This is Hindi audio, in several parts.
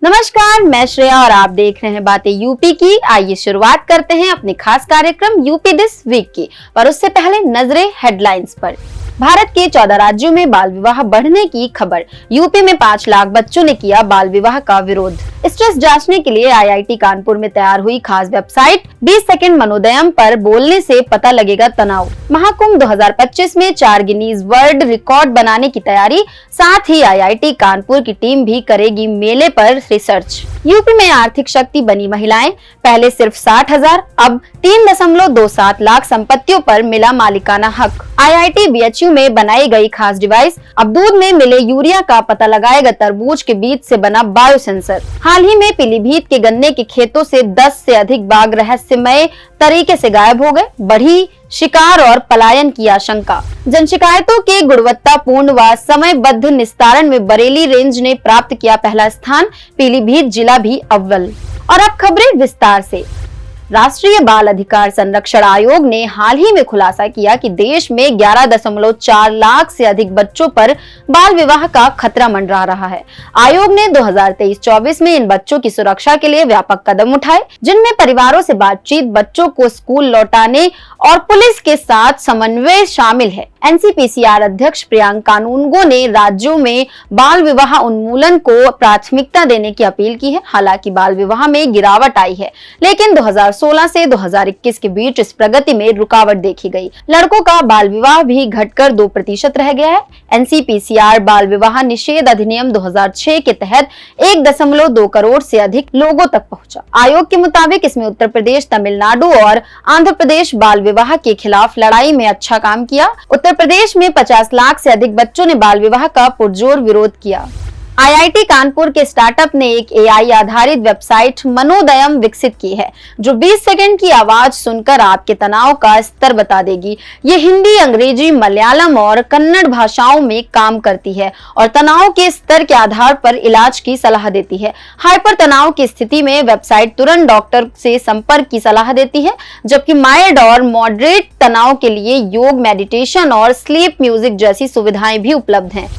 नमस्कार, मैं श्रेया और आप देख रहे हैं बातें यूपी की। आइए शुरुआत करते हैं अपने खास कार्यक्रम यूपी दिस वीक की, पर उससे पहले नजरें हेडलाइंस पर। भारत के 14 राज्यों में बाल विवाह बढ़ने की खबर। यूपी में 5 लाख बच्चों ने किया बाल विवाह का विरोध। स्ट्रेस जांचने के लिए आईआईटी कानपुर में तैयार हुई खास वेबसाइट। 20 सेकंड मनोदयम पर बोलने से पता लगेगा तनाव। महाकुंभ 2025 में 4 गिनीज वर्ल्ड रिकॉर्ड बनाने की तैयारी। साथ ही आईआईटी कानपुर की टीम भी करेगी मेले पर रिसर्च। यूपी में आर्थिक शक्ति बनी महिलाएं। पहले सिर्फ 60,000, अब 3.27 लाख संपत्तियों पर मिला मालिकाना हक। आईआईटी बीएचयू में बनाई गई खास डिवाइस अब दूध में मिले यूरिया का पता लगाएगा तरबूज के बीज से बना बायोसेंसर। हाल ही में पीलीभीत के गन्ने के खेतों से 10 से अधिक बाघ रहस्यमय तरीके से गायब हो गए। बढ़ी शिकार और पलायन की आशंका। जन शिकायतों के गुणवत्तापूर्ण व समयबद्ध निस्तारण में बरेली रेंज ने प्राप्त किया पहला स्थान। पीलीभीत जिला भी अव्वल। और अब खबरें विस्तार से। राष्ट्रीय बाल अधिकार संरक्षण आयोग ने हाल ही में खुलासा किया कि देश में 11.4 लाख से अधिक बच्चों पर बाल विवाह का खतरा मंडरा रहा है। आयोग ने 2023-24 में इन बच्चों की सुरक्षा के लिए व्यापक कदम उठाए, जिनमें परिवारों से बातचीत, बच्चों को स्कूल लौटाने और पुलिस के साथ समन्वय शामिल है। एनसीपीसीआर अध्यक्ष प्रियंका कानूनगो ने राज्यों में बाल विवाह उन्मूलन को प्राथमिकता देने की अपील की है। हालांकि बाल विवाह में गिरावट आई है, लेकिन 2016 से 2021 के बीच इस प्रगति में रुकावट देखी गई। लड़कों का बाल विवाह भी घटकर 2% रह गया है। एनसीपीसीआर बाल विवाह निषेध अधिनियम 2006 के तहत 1.2 करोड़ से अधिक लोगों तक पहुंचा। आयोग के मुताबिक इसमें उत्तर प्रदेश, तमिलनाडु और आंध्र प्रदेश बाल विवाह के खिलाफ लड़ाई में अच्छा काम किया। उत्तर प्रदेश में 50 लाख से अधिक बच्चों ने बाल विवाह का पुरजोर विरोध किया। आईआईटी कानपुर के स्टार्टअप ने एक एआई आधारित वेबसाइट मनोदयम विकसित की है, जो 20 सेकंड की आवाज सुनकर आपके तनाव का स्तर बता देगी। ये हिंदी, अंग्रेजी, मलयालम और कन्नड़ भाषाओं में काम करती है और तनाव के स्तर के आधार पर इलाज की सलाह देती है। हाइपर तनाव की स्थिति में वेबसाइट तुरंत डॉक्टर से संपर्क की सलाह देती है, जबकि माइल्ड और मॉडरेट तनाव के लिए योग, मेडिटेशन और स्लीप म्यूजिक जैसी सुविधाएं भी उपलब्ध हैं।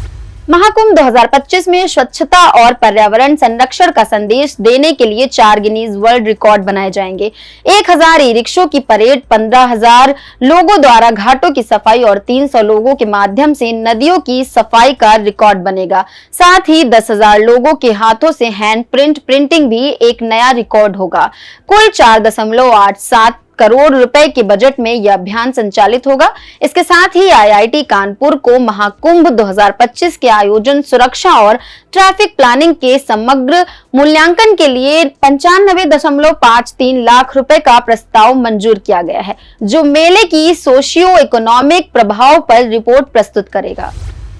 महाकुंभ 2025 में स्वच्छता और पर्यावरण संरक्षण का संदेश देने के लिए 4 गिनीज वर्ल्ड रिकॉर्ड बनाए जाएंगे। 1000 ई रिक्शों की परेड, 15,000 लोगों द्वारा घाटों की सफाई और 300 लोगों के माध्यम से नदियों की सफाई का रिकॉर्ड बनेगा। साथ ही 10,000 लोगों के हाथों से हैंड प्रिंटिंग भी एक नया रिकॉर्ड होगा। कुल 4.87 करोड़ रुपए के बजट में यह अभियान संचालित होगा। इसके साथ ही आईआईटी कानपुर को महाकुंभ 2025 के आयोजन, सुरक्षा और ट्रैफिक प्लानिंग के समग्र मूल्यांकन के लिए 95.53 लाख रुपए का प्रस्ताव मंजूर किया गया है, जो मेले की सोशियो इकोनॉमिक प्रभाव पर रिपोर्ट प्रस्तुत करेगा।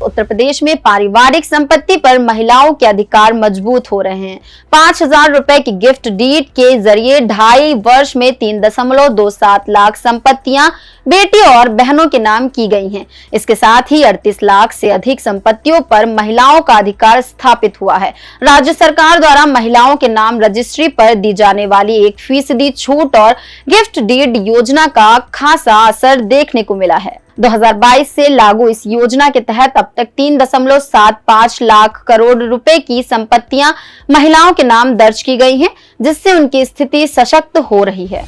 उत्तर प्रदेश में पारिवारिक संपत्ति पर महिलाओं के अधिकार मजबूत हो रहे हैं। 5,000 रुपए की गिफ्ट डीड के जरिए 2.5 वर्ष में 3.27 लाख संपत्तियां बेटी और बहनों के नाम की गई हैं। इसके साथ ही 38 लाख से अधिक संपत्तियों पर महिलाओं का अधिकार स्थापित हुआ है। राज्य सरकार द्वारा महिलाओं के नाम रजिस्ट्री पर दी जाने वाली 1% छूट और गिफ्ट डीड योजना का खासा असर देखने को मिला है। 2022 से लागू इस योजना के तहत अब तक 3.75 लाख करोड़ रुपए की संपत्तियां महिलाओं के नाम दर्ज की गई हैं, जिससे उनकी स्थिति सशक्त हो रही है।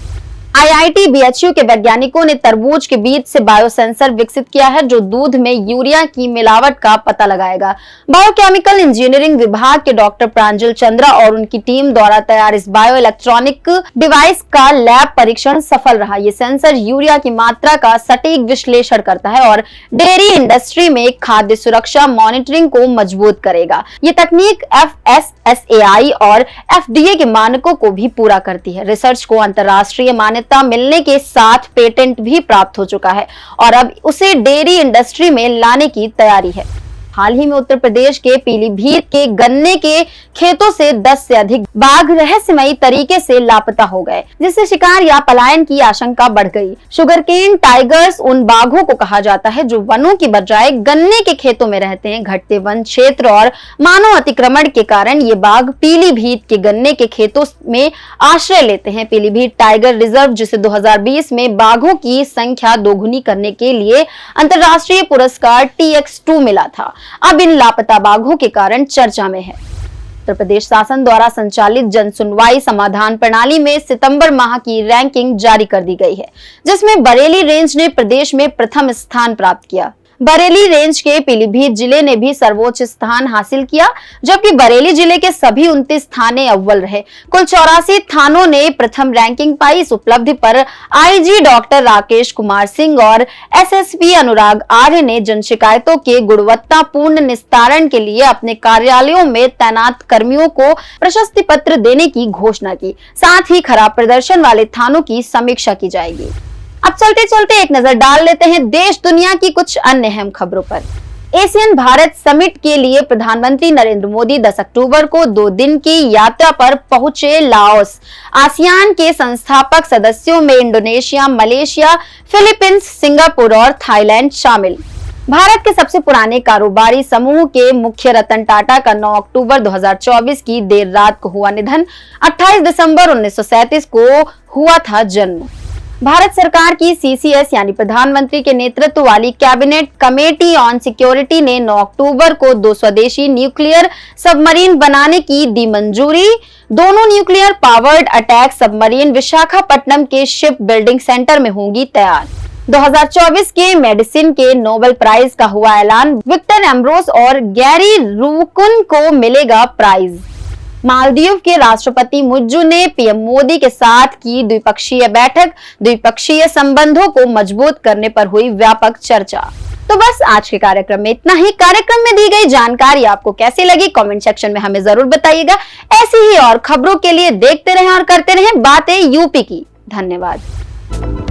आईआईटी बीएचयू के वैज्ञानिकों ने तरबूज के बीज से बायोसेंसर विकसित किया है, जो दूध में यूरिया की मिलावट का पता लगाएगा। बायोकेमिकल इंजीनियरिंग विभाग के डॉक्टर प्रांजल चंद्रा और उनकी टीम द्वारा तैयार इस बायो इलेक्ट्रॉनिक डिवाइस का लैब परीक्षण सफल रहा। ये सेंसर यूरिया की मात्रा का सटीक विश्लेषण करता है और डेयरी इंडस्ट्री में खाद्य सुरक्षा मॉनिटरिंग को मजबूत करेगा। ये तकनीक FSSAI और FDA के मानकों को भी पूरा करती है। रिसर्च को अंतर्राष्ट्रीय मान्यता मिलने के साथ पेटेंट भी प्राप्त हो चुका है और अब उसे डेयरी इंडस्ट्री में लाने की तैयारी है। हाल ही में उत्तर प्रदेश के पीलीभीत के गन्ने के खेतों से 10 से अधिक बाघ रहस्यमयी तरीके से लापता हो गए, जिससे शिकार या पलायन की आशंका बढ़ गई। शुगरकेन टाइगर्स उन बाघों को कहा जाता है जो वनों की बजाय गन्ने के खेतों में रहते हैं। घटते वन क्षेत्र और मानव अतिक्रमण के कारण ये बाघ पीलीभीत के गन्ने के खेतों में आश्रय लेते हैं। पीलीभीत टाइगर रिजर्व, जिसे 2020 में बाघों की संख्या दोगुनी करने के लिए अंतर्राष्ट्रीय पुरस्कार TX2 मिला था, अब इन लापता बाघों के कारण चर्चा में है। उत्तर प्रदेश शासन द्वारा संचालित जन सुनवाई समाधान प्रणाली में सितंबर माह की रैंकिंग जारी कर दी गई है, जिसमें बरेली रेंज ने प्रदेश में प्रथम स्थान प्राप्त किया। बरेली रेंज के पीलीभीत जिले ने भी सर्वोच्च स्थान हासिल किया, जबकि बरेली जिले के सभी 29 थाने अव्वल रहे। कुल 84 थानों ने प्रथम रैंकिंग पाई। इस उपलब्धि पर आईजी डॉक्टर राकेश कुमार सिंह और एसएसपी अनुराग आर्य ने जन शिकायतों के गुणवत्तापूर्ण निस्तारण के लिए अपने कार्यालयों में तैनात कर्मियों को प्रशस्ति पत्र देने की घोषणा की। साथ ही खराब प्रदर्शन वाले थानों की समीक्षा की जाएगी। अब चलते चलते एक नजर डाल लेते हैं देश दुनिया की कुछ अन्य अहम खबरों पर। एशियन भारत समिट के लिए प्रधानमंत्री नरेंद्र मोदी 10 अक्टूबर को 2 दिन की यात्रा पर पहुंचे लाओस। आसियान के संस्थापक सदस्यों में इंडोनेशिया, मलेशिया, फिलीपींस, सिंगापुर और थाईलैंड शामिल। भारत के सबसे पुराने कारोबारी समूह के मुख्य रतन टाटा का 9 अक्टूबर 2024 की देर रात को हुआ निधन। 28 दिसंबर 1937 को हुआ था जन्म। भारत सरकार की सीसीएस यानी प्रधानमंत्री के नेतृत्व वाली कैबिनेट कमेटी ऑन सिक्योरिटी ने 9 अक्टूबर को 2 स्वदेशी न्यूक्लियर सबमरीन बनाने की दी मंजूरी। दोनों nuclear powered attack submarine Visakhapatnam के शिप बिल्डिंग सेंटर में होंगी तैयार। 2024 के मेडिसिन के नोबेल प्राइज का हुआ ऐलान। विक्टर एम्ब्रोस और गैरी रूकुन को मिलेगा प्राइज। मालदीव के राष्ट्रपति मुज्जू ने पीएम मोदी के साथ की द्विपक्षीय बैठक। द्विपक्षीय संबंधों को मजबूत करने पर हुई व्यापक चर्चा। तो बस आज के कार्यक्रम में इतना ही। कार्यक्रम में दी गई जानकारी आपको कैसी लगी, कमेंट सेक्शन में हमें जरूर बताइएगा। ऐसी ही और खबरों के लिए देखते रहें और करते रहें बातें यूपी की। धन्यवाद।